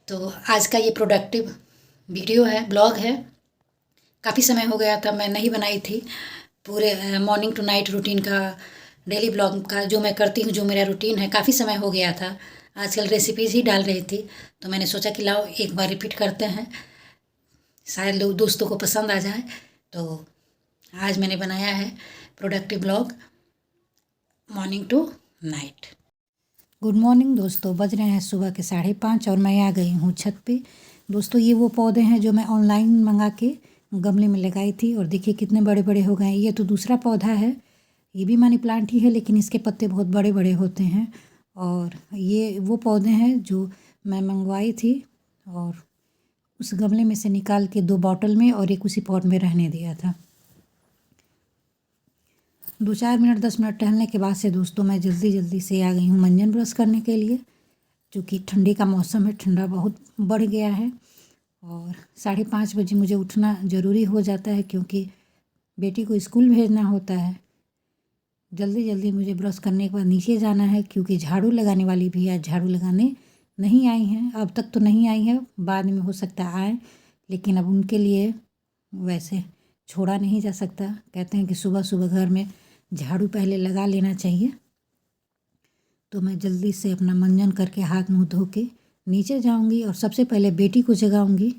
तो आज का ये प्रोडक्टिव वीडियो है, ब्लॉग है। काफ़ी समय हो गया था, मैं नहीं बनाई थी पूरे मॉर्निंग टू नाइट रूटीन का, डेली ब्लॉग का जो मैं करती हूँ, जो मेरा रूटीन है। काफ़ी समय हो गया था, आजकल रेसिपीज़ ही डाल रही थी, तो मैंने सोचा कि लाओ एक बार रिपीट करते हैं, शायद लोग दोस्तों को पसंद आ जाए। तो आज मैंने बनाया है productive blog morning to night. Good morning दोस्तों, बज रहे हैं सुबह के 5:30 और मैं आ गई हूँ छत पे। दोस्तों ये वो पौधे हैं जो मैं ऑनलाइन मंगा के गमले में लगाई थी और देखिए कितने बड़े बड़े हो गए। ये तो दूसरा पौधा है, ये भी मनी प्लांट ही है, लेकिन इसके पत्ते बहुत बड़े बड़े होते हैं। और ये वो पौधे हैं जो मैं मंगवाई थी और उस गमले में से निकाल के 2 बॉटल में और एक उसी पॉट में रहने दिया था। 2-4 मिनट 10 मिनट टहलने के बाद से दोस्तों मैं जल्दी से आ गई हूँ मंजन ब्रश करने के लिए, क्योंकि ठंडी का मौसम है, ठंडा बहुत बढ़ गया है और 5:30 बजे मुझे उठना ज़रूरी हो जाता है, क्योंकि बेटी को स्कूल भेजना होता है। जल्दी मुझे ब्रश करने के बाद नीचे जाना है, क्योंकि झाड़ू लगाने वाली भी आज झाड़ू लगाने नहीं आई हैं। अब तक तो नहीं आई है, बाद में हो सकता है आए, लेकिन अब उनके लिए वैसे छोड़ा नहीं जा सकता। कहते हैं कि सुबह सुबह घर में झाड़ू पहले लगा लेना चाहिए। तो मैं जल्दी से अपना मंजन करके हाथ मुँह धो के नीचे जाऊंगी और सबसे पहले बेटी को जगाऊंगी,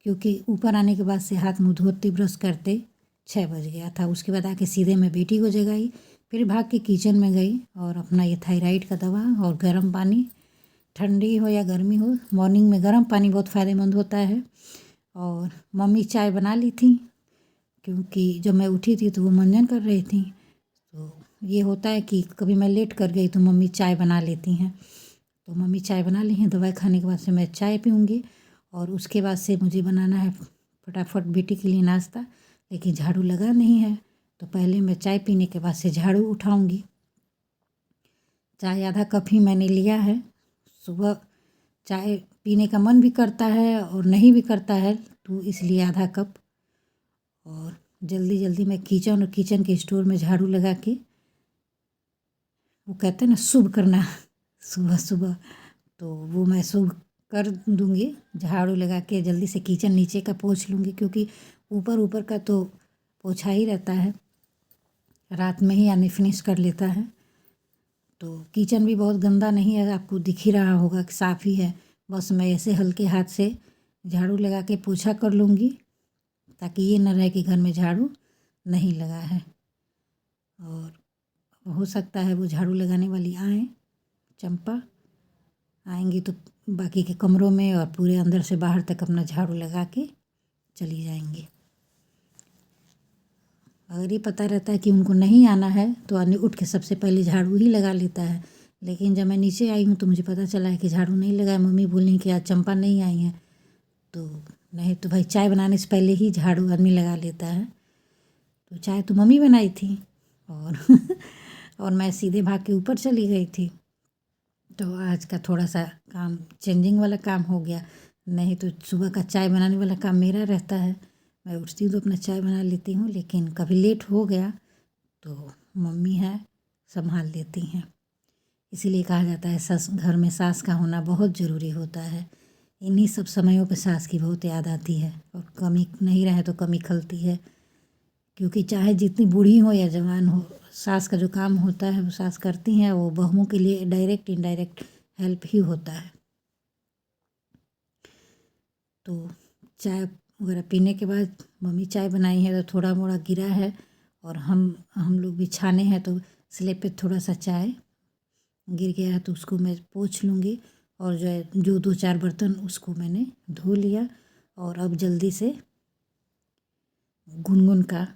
क्योंकि ऊपर आने के बाद से हाथ मुँह धोते ब्रश करते 6 बज गया था। उसके बाद आके सीधे मैं बेटी को जगाई, फिर भाग के किचन में गई और अपना ये थायराइड का दवा और गर्म पानी, ठंडी हो या गर्मी हो, मॉर्निंग में गर्म पानी बहुत फ़ायदेमंद होता है। और मम्मी चाय बना ली थी, क्योंकि जब मैं उठी थी तो वो मंजन कर रही थी। तो ये होता है कि कभी मैं लेट कर गई तो मम्मी चाय बना लेती हैं। तो मम्मी चाय बना ली हैं, दवाई खाने के बाद से मैं चाय पीऊँगी और उसके बाद से मुझे बनाना है फटाफट बेटी के लिए नाश्ता, लेकिन झाड़ू लगा नहीं है। तो पहले मैं चाय पीने के बाद से झाड़ू उठाऊँगी। चाय आधा कप ही मैंने लिया है। सुबह चाय पीने का मन भी करता है और नहीं भी करता है, तो इसलिए आधा कप। और जल्दी मैं किचन और किचन के स्टोर में झाड़ू लगा के, वो कहते हैं ना शुभ करना सुबह सुबह, तो वो मैं शुभ कर दूँगी। झाड़ू लगा के जल्दी से किचन नीचे का पोंछ लूँगी, क्योंकि ऊपर का तो पोंछा ही रहता है, रात में ही आने फिनिश कर लेता है। तो किचन भी बहुत गंदा नहीं है, आपको दिख ही रहा होगा कि साफ़ ही है। बस मैं ऐसे हल्के हाथ से झाड़ू लगा के पोछा कर लूँगी, ताकि ये न रहे कि घर में झाड़ू नहीं लगा है। और हो सकता है वो झाड़ू लगाने वाली आए, चंपा आएंगी तो बाकी के कमरों में और पूरे अंदर से बाहर तक अपना झाड़ू लगा के चली जाएंगी। अगर ये पता रहता है कि उनको नहीं आना है तो आने उठ के सबसे पहले झाड़ू ही लगा लेता है। लेकिन जब मैं नीचे आई हूँ तो मुझे पता चला है कि झाड़ू नहीं लगा है। मम्मी बोली कि आज चंपा नहीं आई है, तो नहीं तो भाई चाय बनाने से पहले ही झाड़ू आदमी लगा लेता है। तो चाय तो मम्मी बनाई थी और और मैं सीधे भाग के ऊपर चली गई थी। तो आज का थोड़ा सा काम चेंजिंग वाला काम हो गया, नहीं तो सुबह का चाय बनाने वाला काम मेरा रहता है। मैं उठती हूँ तो अपना चाय बना लेती हूँ, लेकिन कभी लेट हो गया तो मम्मी है संभाल लेती हैं। इसीलिए कहा जाता है सास, घर में सास का होना बहुत ज़रूरी होता है। इन्हीं सब समयों पे सास की बहुत याद आती है और कमी नहीं रहे तो कमी खलती है, क्योंकि चाहे जितनी बूढ़ी हो या जवान हो, सास का जो काम होता है वो सास करती हैं, वो बहुओं के लिए डायरेक्ट इनडायरेक्ट हेल्प ही होता है। तो चाय वगैरह पीने के बाद मम्मी चाय बनाई है तो थोड़ा मोड़ा गिरा है, और हम लोग भी छाने हैं तो स्लेब पे थोड़ा सा चाय गिर गया है, तो उसको मैं पोंछ लूँगी। और जो 2-4 बर्तन उसको मैंने धो लिया। और अब जल्दी से गुनगुन का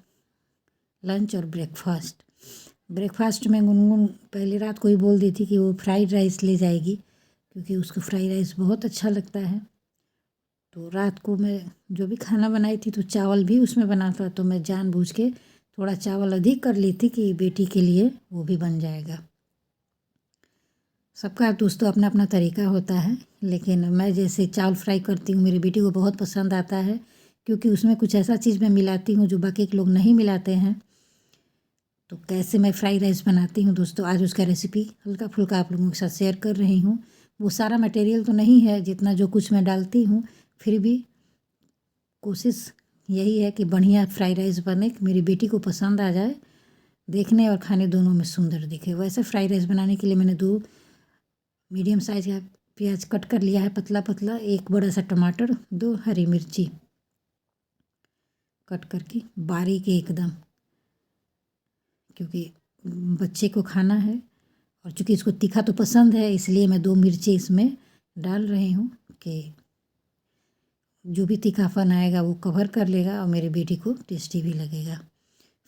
लंच और ब्रेकफास्ट में गुनगुन पहले रात को ही बोल दी थी कि वो फ्राइड राइस ले जाएगी, क्योंकि उसको फ्राइड राइस बहुत अच्छा लगता है। तो रात को मैं जो भी खाना बनाई थी तो चावल भी उसमें बना था, तो मैं जानबूझ के थोड़ा चावल अधिक कर ली थी कि बेटी के लिए वो भी बन जाएगा। सबका दोस्तों अपना अपना तरीका होता है, लेकिन मैं जैसे चावल फ्राई करती हूँ मेरी बेटी को बहुत पसंद आता है, क्योंकि उसमें कुछ ऐसा चीज़ मैं मिलाती हूँ जो बाकी के लोग नहीं मिलाते हैं। तो कैसे मैं फ्राइड राइस बनाती हूँ दोस्तों, आज उसका रेसिपी हल्का फुल्का आप लोगों के साथ शेयर कर रही हूँ। वो सारा मटेरियल तो नहीं है जितना जो कुछ मैं डालती हूँ, फिर भी कोशिश यही है कि बढ़िया फ्राइड राइस बने, मेरी बेटी को पसंद आ जाए, देखने और खाने दोनों में सुंदर दिखे। वैसे फ्राइड राइस बनाने के लिए मैंने 2 मीडियम साइज़ का प्याज कट कर लिया है पतला पतला, 1 बड़ा सा टमाटर, 2 हरी मिर्ची कट करके बारीक एकदम, क्योंकि बच्चे को खाना है और चूँकि इसको तीखा तो पसंद है, इसलिए मैं 2 मिर्ची इसमें डाल रही हूँ कि जो भी तीखापन आएगा वो कवर कर लेगा और मेरी बेटी को टेस्टी भी लगेगा।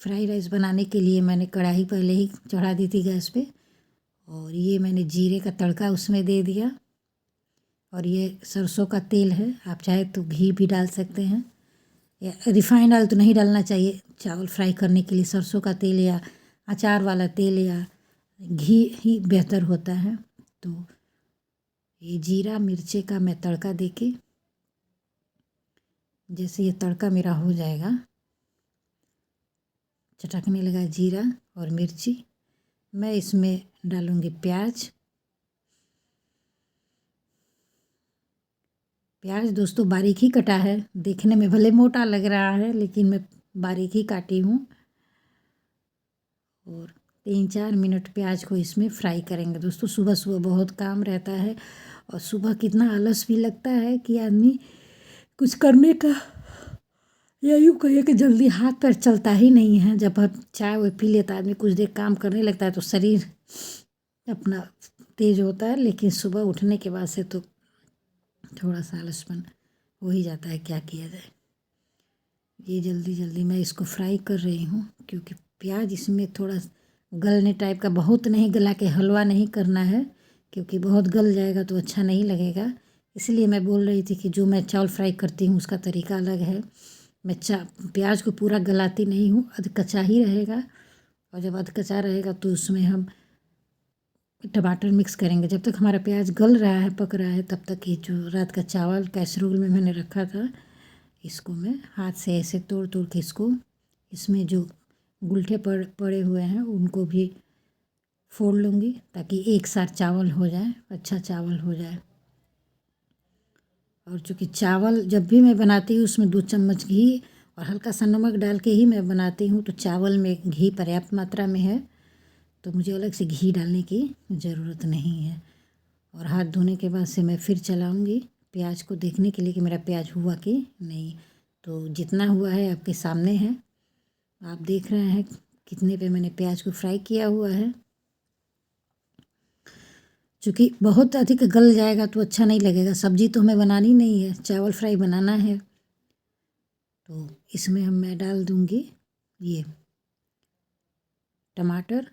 फ्राइड राइस बनाने के लिए मैंने कढ़ाई पहले ही चढ़ा दी थी गैस पे, और ये मैंने जीरे का तड़का उसमें दे दिया, और ये सरसों का तेल है, आप चाहे तो घी भी डाल सकते हैं, या रिफाइंड ऑयल तो नहीं डालना चाहिए चावल फ्राई करने के लिए। सरसों का तेल या अचार वाला तेल या घी ही बेहतर होता है। तो ये जीरा मिर्चे का मैं तड़का देके, जैसे ये तड़का मेरा हो जाएगा, चटकने लगा जीरा और मिर्ची, मैं इसमें डालूँगी प्याज। प्याज दोस्तों बारीक ही कटा है, देखने में भले मोटा लग रहा है लेकिन मैं बारीक ही काटी हूँ। और 3-4 मिनट प्याज को इसमें फ्राई करेंगे। दोस्तों सुबह सुबह बहुत काम रहता है, और सुबह कितना आलस भी लगता है कि आदमी कुछ करने का, या यूँ कहिए कि जल्दी हाथ पैर चलता ही नहीं है। जब आप चाय वो पी लेता है आदमी, कुछ देर काम करने लगता है तो शरीर अपना तेज होता है, लेकिन सुबह उठने के बाद से तो थोड़ा सा आलसपन हो ही जाता है, क्या किया जाए। ये जल्दी जल्दी मैं इसको फ्राई कर रही हूँ, क्योंकि प्याज इसमें थोड़ा गलने टाइप का, बहुत नहीं गला के हलवा नहीं करना है, क्योंकि बहुत गल जाएगा तो अच्छा नहीं लगेगा। इसलिए मैं बोल रही थी कि जो मैं चावल फ्राई करती हूँ उसका तरीका अलग है। मैं प्याज को पूरा गलाती नहीं हूँ, अध कच्चा ही रहेगा, और जब अध कच्चा रहेगा तो उसमें हम टमाटर मिक्स करेंगे। जब तक हमारा प्याज गल रहा है, पक रहा है, तब तक ये जो रात का चावल कैसरोल में मैंने रखा था, इसको मैं हाथ से ऐसे तोड़ तोड़ के इसको, इसमें जो गुलठे पड़े हुए हैं उनको भी फोड़ लूँगी, ताकि एक साथ चावल हो जाए, अच्छा चावल हो जाए। और चूँकि चावल जब भी मैं बनाती हूँ उसमें 2 चम्मच घी और हल्का सा नमक डाल के ही मैं बनाती हूँ, तो चावल में घी पर्याप्त मात्रा में है, तो मुझे अलग से घी डालने की ज़रूरत नहीं है। और हाथ धोने के बाद से मैं फिर चलाऊँगी प्याज को, देखने के लिए कि मेरा प्याज हुआ कि नहीं। तो जितना हुआ है आपके सामने है, आप देख रहे हैं कितने पे मैंने प्याज को फ्राई किया हुआ है। चूँकि बहुत अधिक गल जाएगा तो अच्छा नहीं लगेगा, सब्जी तो हमें बनानी नहीं है, चावल फ्राई बनाना है। तो इसमें मैं डाल दूँगी ये टमाटर,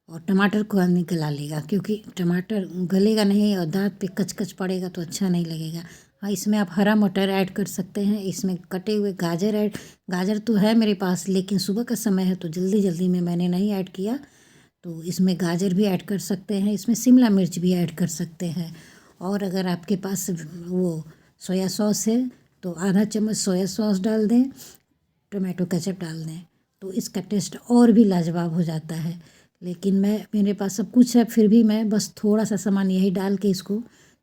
और टमाटर को आदमी गला लेगा, क्योंकि टमाटर गलेगा नहीं और दांत पे कच कच पड़ेगा तो अच्छा नहीं लगेगा। हाँ, इसमें आप हरा मटर ऐड कर सकते हैं, इसमें कटे हुए गाजर तो है मेरे पास, लेकिन सुबह का समय है तो जल्दी जल्दी में मैंने नहीं ऐड किया, तो इसमें गाजर भी ऐड कर सकते हैं, इसमें शिमला मिर्च भी ऐड कर सकते हैं। और अगर आपके पास वो सोया सॉस है तो आधा चम्मच सोया सॉस डाल दें, टोमेटो केचप डाल दें, तो इसका टेस्ट और भी लाजवाब हो जाता है। लेकिन मेरे पास सब कुछ है, फिर भी मैं बस थोड़ा सा सामान यही डाल के इसको,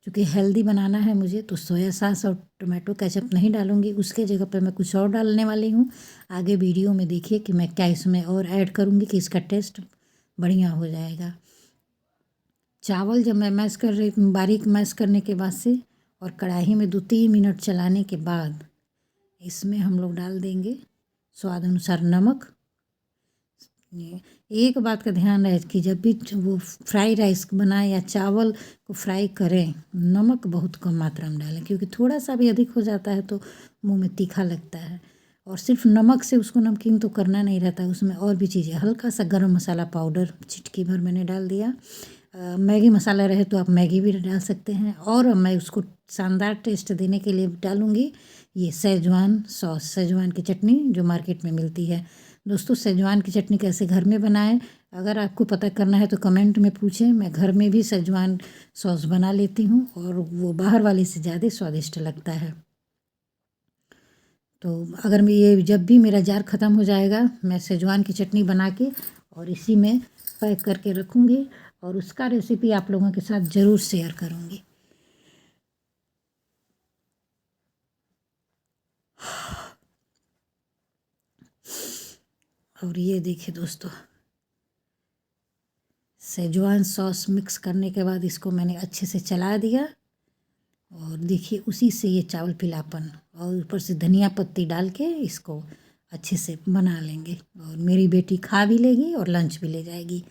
क्योंकि हेल्दी बनाना है मुझे, तो सोया सॉस और टोमेटो केचप नहीं डालूँगी, उसके जगह पे मैं कुछ और डालने वाली हूँ। आगे वीडियो में देखिए कि मैं क्या इसमें और ऐड करूँगी कि इसका टेस्ट बढ़िया हो जाएगा। चावल जब मैं मैश कर रही, बारीक मैश करने के बाद से, और कढ़ाई में 2-3 मिनट चलाने के बाद इसमें हम लोग डाल देंगे स्वाद अनुसार नमक। एक बात का ध्यान रहे कि जब भी वो फ्राई राइस बनाएं या चावल को फ्राई करें, नमक बहुत कम मात्रा में डालें, क्योंकि थोड़ा सा भी अधिक हो जाता है तो मुंह में तीखा लगता है। और सिर्फ नमक से उसको नमकीन तो करना नहीं रहता, उसमें और भी चीज़ें, हल्का सा गरम मसाला पाउडर चिटकी भर मैंने डाल दिया। मैगी मसाला रहे तो आप मैगी भी डाल सकते हैं। और मैं उसको शानदार टेस्ट देने के लिए डालूँगी ये सेजवान सॉस, सेजवान की चटनी जो मार्केट में मिलती है। दोस्तों सेजवान की चटनी कैसे घर में बनाएं, अगर आपको पता करना है तो कमेंट में पूछें। मैं घर में भी सेजवान सॉस बना लेती हूँ, और वो बाहर वाले से ज़्यादा स्वादिष्ट लगता है। तो अगर मैं ये, जब भी मेरा जार ख़त्म हो जाएगा, मैं सेजवान की चटनी बना के और इसी में पैक करके रखूँगी, और उसका रेसिपी आप लोगों के साथ ज़रूर शेयर करूँगी। और ये देखिए दोस्तों, सेजवान सॉस मिक्स करने के बाद इसको मैंने अच्छे से चला दिया और देखिए उसी से ये चावल पिलापन, और ऊपर से धनिया पत्ती डाल के इसको अच्छे से बना लेंगे और मेरी बेटी खा भी लेगी और लंच भी ले जाएगी।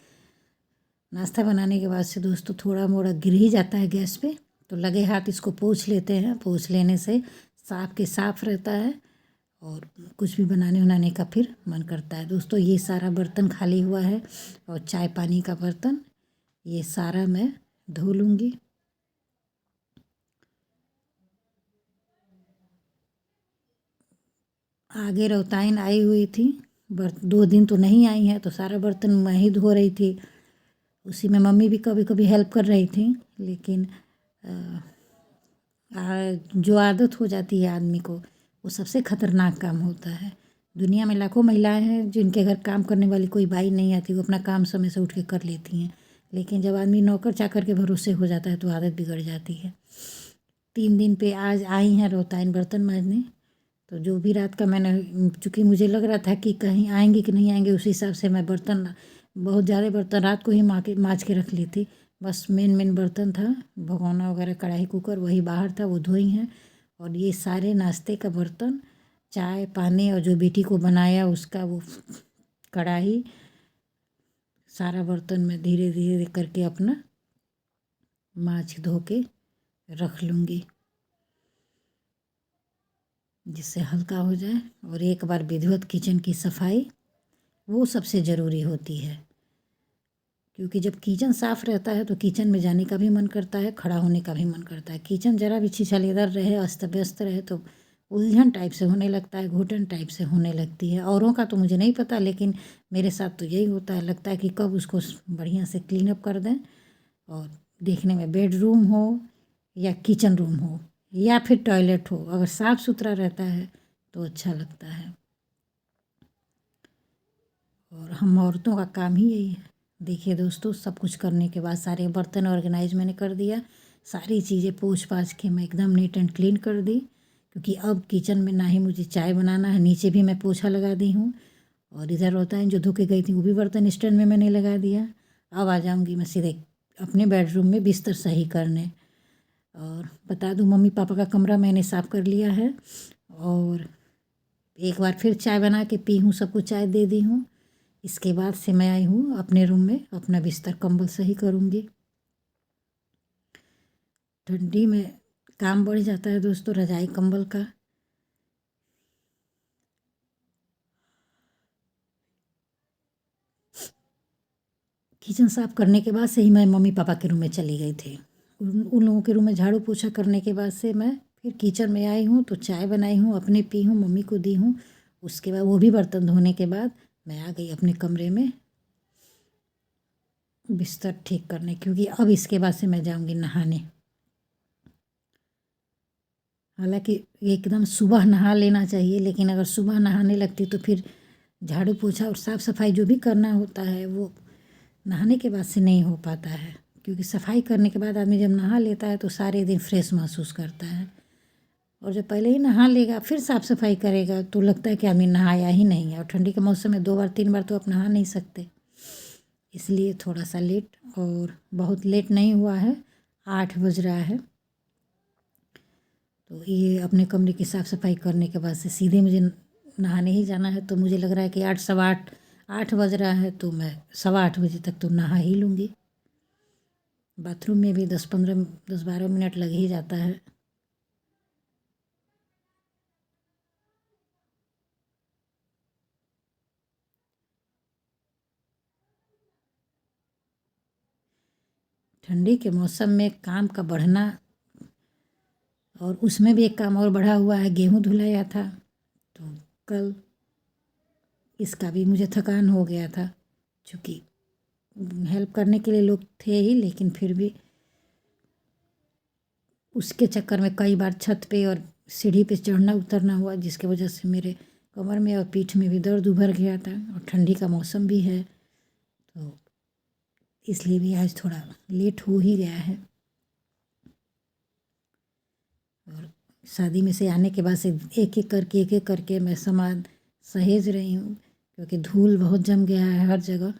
नाश्ता बनाने के बाद से दोस्तों थोड़ा मोड़ा गिर ही जाता है गैस पे, तो लगे हाथ इसको पोंछ लेते हैं। पोंछ लेने से साफ के साफ रहता है और कुछ भी बनाने उनाने का फिर मन करता है। दोस्तों ये सारा बर्तन खाली हुआ है और चाय पानी का बर्तन ये सारा मैं धो लूँगी। आगे रौताइन आई हुई थी, 2 दिन तो नहीं आई है, तो सारा बर्तन मैं ही धो रही थी। उसी में मम्मी भी कभी कभी हेल्प कर रही थी, लेकिन जो आदत हो जाती है आदमी को, वो सबसे खतरनाक काम होता है। दुनिया में लाखों महिलाएं हैं जिनके घर काम करने वाली कोई बाई नहीं आती, वो अपना काम समय से उठ के कर लेती हैं, लेकिन जब आदमी नौकर चाकर के भरोसे हो जाता है तो आदत बिगड़ जाती है। 3 दिन पे आज आई हैं रोताइन बर्तन मांजने, तो जो भी रात का मैंने, चूँकि मुझे लग रहा था कि कहीं आएंगी कि नहीं आएंगे, उस हिसाब से मैं बर्तन, बहुत ज़्यादा बर्तन रात को ही माँज के रख ली थी। बस मेन बर्तन था, भगोना वगैरह कढ़ाई कुकर वही बाहर था, वो धोई हैं। और ये सारे नाश्ते का बर्तन, चाय पानी और जो बेटी को बनाया उसका वो कढ़ाई, सारा बर्तन मैं धीरे धीरे करके अपना माँज धो के रख लूँगी, जिससे हल्का हो जाए। और एक बार विधिवत किचन की सफाई वो सबसे ज़रूरी होती है, क्योंकि जब किचन साफ़ रहता है तो किचन में जाने का भी मन करता है, खड़ा होने का भी मन करता है। किचन ज़रा भी छिछलेदर रहे, अस्त व्यस्त रहे तो उलझन टाइप से होने लगता है, घुटन टाइप से होने लगती है। औरों का तो मुझे नहीं पता, लेकिन मेरे साथ तो यही होता है। लगता है कि कब उसको बढ़िया से क्लीन अप कर दें और देखने में बेडरूम हो या किचन रूम हो या फिर टॉयलेट हो, अगर साफ़ सुथरा रहता है तो अच्छा लगता है। और हम औरतों का काम ही यही है। देखिए दोस्तों, सब कुछ करने के बाद सारे बर्तन ऑर्गेनाइज मैंने कर दिया, सारी चीज़ें पोंछ पाछ के मैं एकदम नीट एंड क्लीन कर दी, क्योंकि अब किचन में ना ही मुझे चाय बनाना है। नीचे भी मैं पोछा लगा दी हूँ और इधर होता है जो धो के गई थी वो भी बर्तन स्टैंड में मैंने लगा दिया। अब आ जाऊँगी मैं सीधे अपने बेडरूम में बिस्तर सही करने। और बता दूँ, मम्मी पापा का कमरा मैंने साफ़ कर लिया है और एक बार फिर चाय बना के पी हूँ, सबको चाय दे दी हूँ। इसके बाद से मैं आई हूँ अपने रूम में अपना बिस्तर कंबल सही करूँगी। ठंडी में काम बढ़ जाता है दोस्तों रजाई कंबल का। किचन साफ़ करने के बाद से ही मैं मम्मी पापा के रूम में चली गई थी। उन लोगों के रूम में झाड़ू पोछा करने के बाद से मैं फिर किचन में आई हूँ, तो चाय बनाई हूँ, अपने पी हूँ, मम्मी को दी हूँ। उसके बाद वो भी बर्तन धोने के बाद मैं आ गई अपने कमरे में बिस्तर ठीक करने, क्योंकि अब इसके बाद से मैं जाऊँगी नहाने। हालांकि एकदम सुबह नहा लेना चाहिए, लेकिन अगर सुबह नहाने लगती तो फिर झाड़ू पोछा और साफ़ सफाई जो भी करना होता है वो नहाने के बाद से नहीं हो पाता है, क्योंकि सफाई करने के बाद आदमी जब नहा लेता है तो सारे दिन फ्रेश महसूस करता है। और जब पहले ही नहा लेगा फिर साफ़ सफाई करेगा तो लगता है कि आदमी नहाया ही नहीं है। और ठंडी के मौसम में 2 बार 3 बार तो आप नहा नहीं सकते, इसलिए थोड़ा सा लेट, और बहुत लेट नहीं हुआ है, 8 बज रहा है। तो ये अपने कमरे की साफ़ सफाई करने के बाद से सीधे मुझे नहाने ही जाना है। तो मुझे लग रहा है कि 8 सवा 8 8 बज रहा है, तो मैं 8:15 बजे तक तो नहा ही लूँगी। बाथरूम में भी 10-12 मिनट लग ही जाता है। ठंडी के मौसम में काम का बढ़ना, और उसमें भी एक काम और बढ़ा हुआ है, गेहूँ धुलाया था तो कल इसका भी मुझे थकान हो गया था, चूँकि हेल्प करने के लिए लोग थे ही, लेकिन फिर भी उसके चक्कर में कई बार छत पे और सीढ़ी पे चढ़ना उतरना हुआ, जिसकी वजह से मेरे कमर में और पीठ में भी दर्द उभर गया था। और ठंडी का मौसम भी है तो इसलिए भी आज थोड़ा लेट हो ही गया है। और शादी में से आने के बाद से एक एक करके मैं सामान सहेज रही हूँ, क्योंकि धूल बहुत जम गया है हर जगह।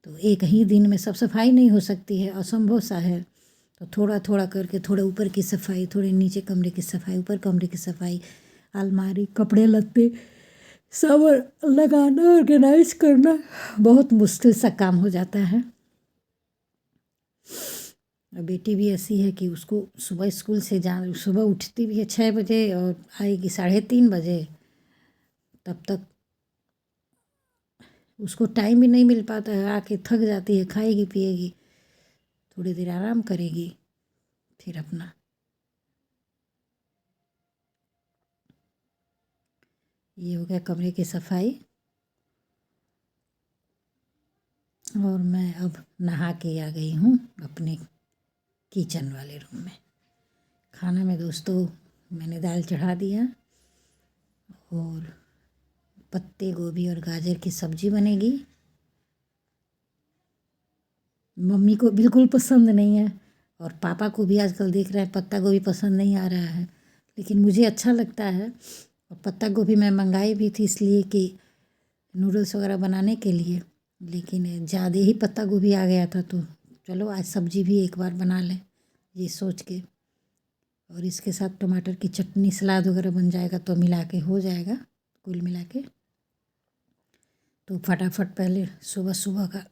तो एक ही दिन में सब सफाई नहीं हो सकती है, असंभव सा है। तो थोड़ा थोड़ा करके, थोड़ा ऊपर की सफाई, थोड़े नीचे कमरे की सफाई, ऊपर कमरे की सफाई, अलमारी, कपड़े लत्ते सब लगाना, ऑर्गेनाइज करना बहुत मुश्किल सा काम हो जाता है। और बेटी भी ऐसी है कि उसको सुबह स्कूल से सुबह उठती भी है 6 बजे और आएगी 3:30 बजे। तब तक उसको टाइम भी नहीं मिल पाता है, आके थक जाती है, खाएगी पिएगी, थोड़ी देर आराम करेगी, फिर अपना ये हो गया कमरे की सफाई। और मैं अब नहा के आ गई हूँ अपने किचन वाले रूम में। खाना में दोस्तों मैंने दाल चढ़ा दिया और पत्ते गोभी और गाजर की सब्जी बनेगी। मम्मी को बिल्कुल पसंद नहीं है और पापा को भी आजकल देख रहे हैं पत्ता गोभी पसंद नहीं आ रहा है, लेकिन मुझे अच्छा लगता है। और पत्ता गोभी मैं मंगाई भी थी इसलिए कि नूडल्स वगैरह बनाने के लिए, लेकिन ज़्यादा ही पत्ता गोभी आ गया था, तो चलो आज सब्जी भी एक बार बना लें ये सोच के। और इसके साथ टमाटर की चटनी सलाद वगैरह बन जाएगा तो मिला के हो जाएगा कुल मिला के। तो फटाफट पहले सुबह सुबह का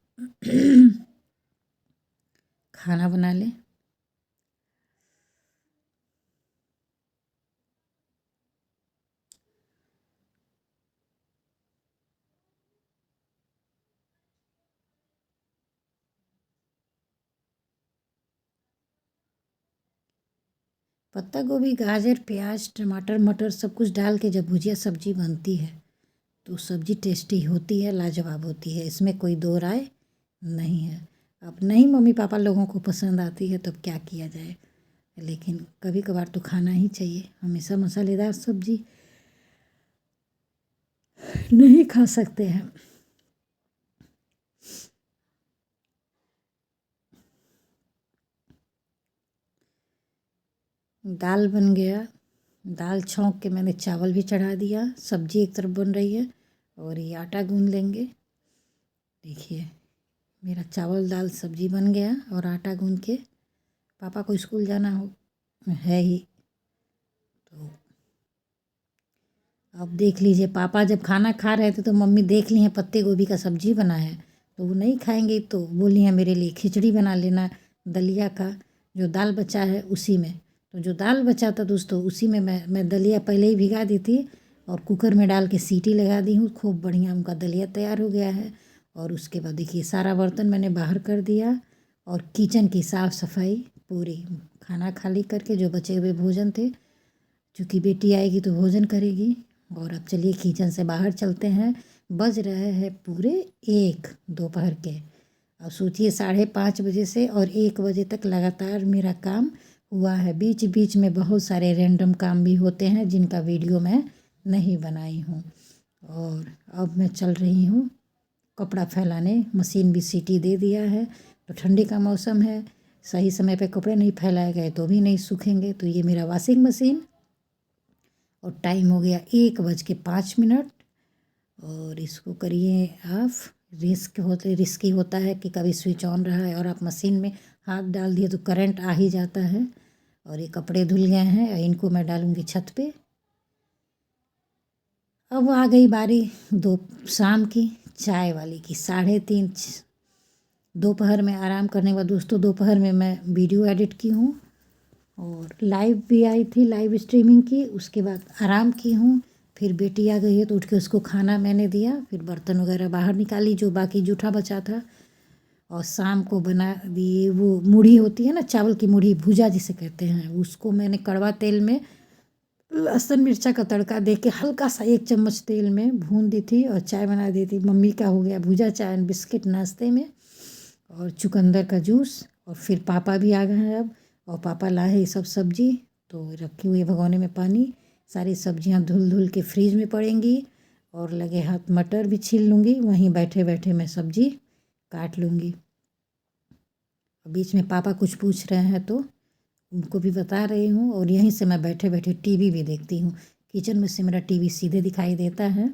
खाना बना लें। पत्ता गोभी, गाजर, प्याज, टमाटर, मटर सब कुछ डाल के जब भुजिया सब्जी बनती है तो सब्जी टेस्टी होती है, लाजवाब होती है, इसमें कोई दो राय नहीं है। अब नहीं मम्मी पापा लोगों को पसंद आती है तब क्या किया जाए, लेकिन कभी कभार तो खाना ही चाहिए। हमेशा मसालेदार सब्जी नहीं खा सकते हैं। दाल बन गया, दाल छौंक के मैंने चावल भी चढ़ा दिया, सब्जी एक तरफ बन रही है और ये आटा गूंद लेंगे। देखिए मेरा चावल दाल सब्जी बन गया और आटा गूंद के पापा को स्कूल जाना हो है ही, तो अब देख लीजिए पापा जब खाना खा रहे थे तो मम्मी देख ली हैं पत्ते गोभी का सब्जी बना है तो वो नहीं खाएंगे, तो बोली हैं मेरे लिए खिचड़ी बना लेना दलिया का, जो दाल बचा है उसी में। तो जो दाल बचा था दोस्तों उसी में मैं दलिया पहले ही भिगा दी थी और कुकर में डाल के सीटी लगा दी हूँ। खूब बढ़िया उनका दलिया तैयार हो गया है। और उसके बाद देखिए सारा बर्तन मैंने बाहर कर दिया और किचन की साफ़ सफाई पूरी, खाना खाली करके जो बचे हुए भोजन थे, क्योंकि बेटी आएगी तो भोजन करेगी। और अब चलिए किचन से बाहर चलते हैं। बज रहे हैं पूरे 1 दोपहर के। अब सोचिए 5:30 बजे से और 1 बजे तक लगातार मेरा काम हुआ है। बीच बीच में बहुत सारे रैंडम काम भी होते हैं जिनका वीडियो मैं नहीं बनाई हूँ। और अब मैं चल रही हूँ कपड़ा फैलाने, मशीन भी सीटी दे दिया है। तो ठंडी का मौसम है, सही समय पे कपड़े नहीं फैलाए गए तो भी नहीं सूखेंगे। तो ये मेरा वॉशिंग मशीन और टाइम हो गया 1:05। और इसको करिए ऑफ। रिस्की होता है कि कभी स्विच ऑन रहा है और आप मशीन में हाथ डाल दिए तो करंट आ ही जाता है। और ये कपड़े धुल गए हैं, इनको मैं डालूँगी छत पे। अब आ गई बारी शाम की चाय वाली की। 3:30 दोपहर में आराम करने के बाद दोस्तों दोपहर में मैं वीडियो एडिट की हूँ और लाइव भी आई थी, लाइव स्ट्रीमिंग की। उसके बाद आराम की हूँ। फिर बेटी आ गई है तो उठ के उसको खाना मैंने दिया, फिर बर्तन वगैरह बाहर निकाली जो बाकी जूठा बचा था। और शाम को बना दिए वो मूढ़ी होती है ना, चावल की मूढ़ी, भुजा जिसे कहते हैं, उसको मैंने कड़वा तेल में लहसुन मिर्चा का तड़का दे के हल्का सा 1 चम्मच तेल में भून दी थी और चाय बना दी थी। मम्मी का हो गया भुजा चाय बिस्किट नाश्ते में और चुकंदर का जूस। और फिर पापा भी आ गए हैं अब, और पापा लाए हैं ये सब सब्जी। तो रखी हुई है भगोने में पानी, सारी सब्जियां धुल धुल के फ्रीज में पड़ेंगी। और लगे हाथ मटर भी छील लूँगी, वहीं बैठे बैठे मैं सब्जी काट लूँगी। बीच में पापा कुछ पूछ रहे हैं तो उनको भी बता रही हूँ, और यहीं से मैं बैठे बैठे टीवी भी देखती हूँ। किचन में से मेरा टीवी सीधे दिखाई देता है।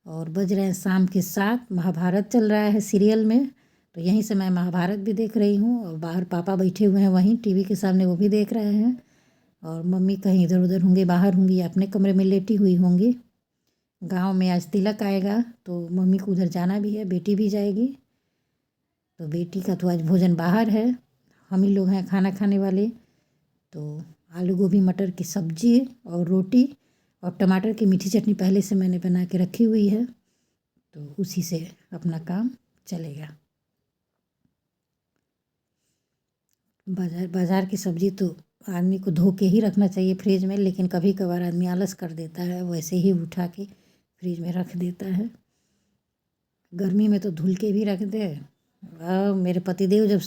और बज रहे हैं शाम के 7, महाभारत चल रहा है सीरियल में, तो यहीं से मैं महाभारत भी देख रही हूँ। और बाहर पापा बैठे हुए हैं वहीं टीवी के सामने, वो भी देख रहे हैं। और मम्मी कहीं इधर उधर होंगे, बाहर होंगी या अपने कमरे में लेटी हुई होंगी। गांव में आज तिलक आएगा तो मम्मी को उधर जाना भी है, बेटी भी जाएगी। तो बेटी का तो आज भोजन बाहर है, हम ही लोग हैं खाना खाने वाले। तो आलू गोभी मटर की सब्जी और रोटी और टमाटर की मीठी चटनी पहले से मैंने बना के रखी हुई है, तो उसी से अपना काम चलेगा। बाज़ार की सब्ज़ी तो आदमी को धो के ही रखना चाहिए फ्रिज में, लेकिन कभी कभार आदमी आलस कर देता है, वैसे ही उठा के फ्रिज में रख देता है। गर्मी में तो धुल के भी रख दे। मेरे पतिदेव जब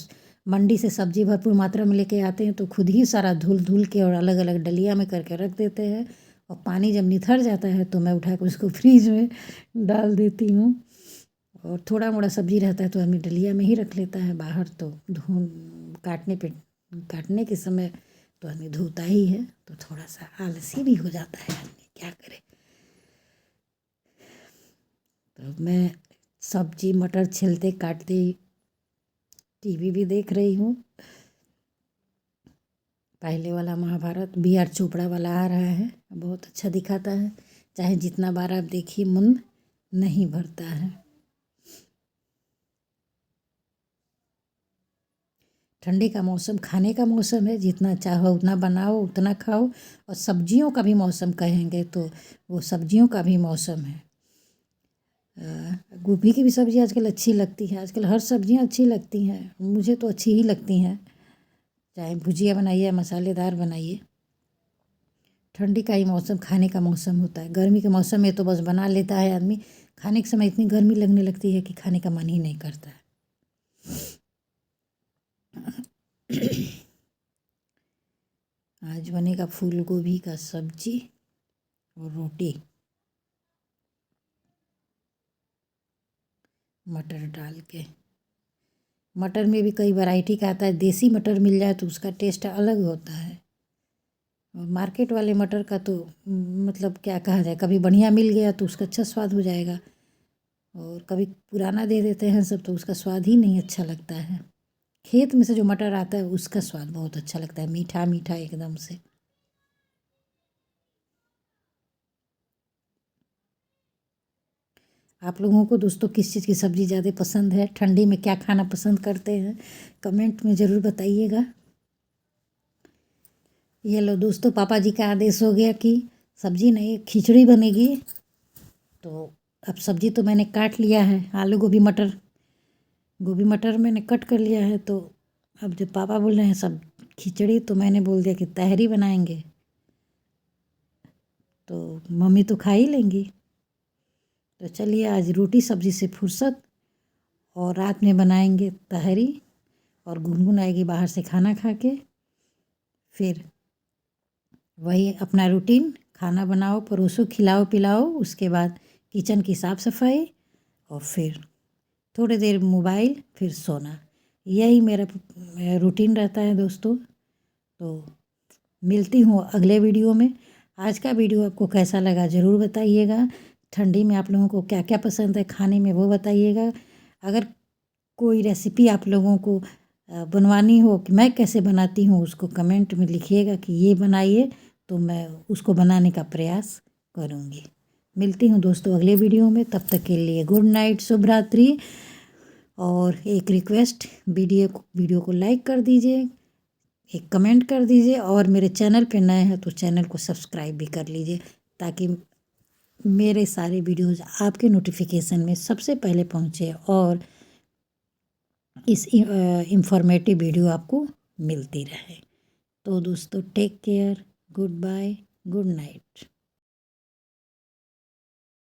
मंडी से सब्ज़ी भरपूर मात्रा में लेके आते हैं तो खुद ही सारा धुल धुल के और अलग अलग डलिया में करके रख देते हैं। और पानी जब निथर जाता है तो मैं उठा कर उसको फ्रीज में डाल देती हूँ। और थोड़ा मोड़ा सब्ज़ी रहता है तो आदमी डलिया में ही रख लेता है, बाहर तो काटने के समय तो आदमी धोता ही है, तो थोड़ा सा आलसी भी हो जाता है आदमी, क्या करे। तो मैं सब्जी मटर छिलते काटते टीवी भी देख रही हूँ। पहले वाला महाभारत B.R. चोपड़ा वाला आ रहा है, बहुत अच्छा दिखाता है, चाहे जितना बार आप देखिए मन नहीं भरता है। ठंडी का मौसम खाने का मौसम है, जितना चाहो उतना बनाओ उतना खाओ। और सब्जियों का भी मौसम कहेंगे तो वो सब्जियों का भी मौसम है। गोभी की भी सब्ज़ी आजकल अच्छी लगती है, आजकल हर सब्जियां अच्छी लगती हैं, मुझे तो अच्छी ही लगती हैं, चाहे भुजिया बनाइए या मसालेदार बनाइए। ठंडी का ही मौसम खाने का मौसम होता है। गर्मी के मौसम में तो बस बना लेता है आदमी, खाने के समय इतनी गर्मी लगने लगती है कि खाने का मन ही नहीं करता है। आज बनेगा फूल गोभी का सब्जी और रोटी मटर डाल के। मटर में भी कई वैरायटी का आता है, देसी मटर मिल जाए तो उसका टेस्ट अलग होता है, और मार्केट वाले मटर का तो मतलब क्या कहा जाए, कभी बढ़िया मिल गया तो उसका अच्छा स्वाद हो जाएगा, और कभी पुराना दे देते हैं सब तो उसका स्वाद ही नहीं अच्छा लगता है। खेत में से जो मटर आता है उसका स्वाद बहुत अच्छा लगता है, मीठा मीठा एकदम से। आप लोगों को दोस्तों किस चीज़ की सब्ज़ी ज़्यादा पसंद है, ठंडी में क्या खाना पसंद करते हैं, कमेंट में ज़रूर बताइएगा। ये लो दोस्तों, पापा जी का आदेश हो गया कि सब्ज़ी नहीं खिचड़ी बनेगी। तो अब सब्ज़ी तो मैंने काट लिया है, आलू गोभी मटर मैंने कट कर लिया है। तो अब जब पापा बोल रहे हैं सब खिचड़ी, तो मैंने बोल दिया कि तहरी बनाएंगे, तो मम्मी तो खा ही लेंगी। तो चलिए आज रोटी सब्ज़ी से फुर्सत, और रात में बनाएंगे तहरी, और गुनगुन आएगी बाहर से खाना खा के। फिर वही अपना रूटीन, खाना बनाओ परोसो खिलाओ पिलाओ, उसके बाद किचन की साफ़ सफाई, और फिर थोड़ी देर मोबाइल, फिर सोना। यही मेरा रूटीन रहता है दोस्तों। तो मिलती हूँ अगले वीडियो में। आज का वीडियो आपको कैसा लगा ज़रूर बताइएगा। ठंडी में आप लोगों को क्या क्या पसंद है खाने में वो बताइएगा। अगर कोई रेसिपी आप लोगों को बनवानी हो कि मैं कैसे बनाती हूँ, उसको कमेंट में लिखिएगा कि ये बनाइए, तो मैं उसको बनाने का प्रयास करूँगी। मिलती हूँ दोस्तों अगले वीडियो में, तब तक के लिए गुड नाइट, शुभ रात्रि। और एक रिक्वेस्ट, वीडियो को लाइक कर दीजिए, एक कमेंट कर दीजिए, और मेरे चैनल पे नए हैं तो चैनल को सब्सक्राइब भी कर लीजिए, ताकि मेरे सारे वीडियोज़ आपके नोटिफिकेशन में सबसे पहले पहुँचे और इस इंफॉर्मेटिव वीडियो आपको मिलती रहे। तो दोस्तों take care, good bye, good night.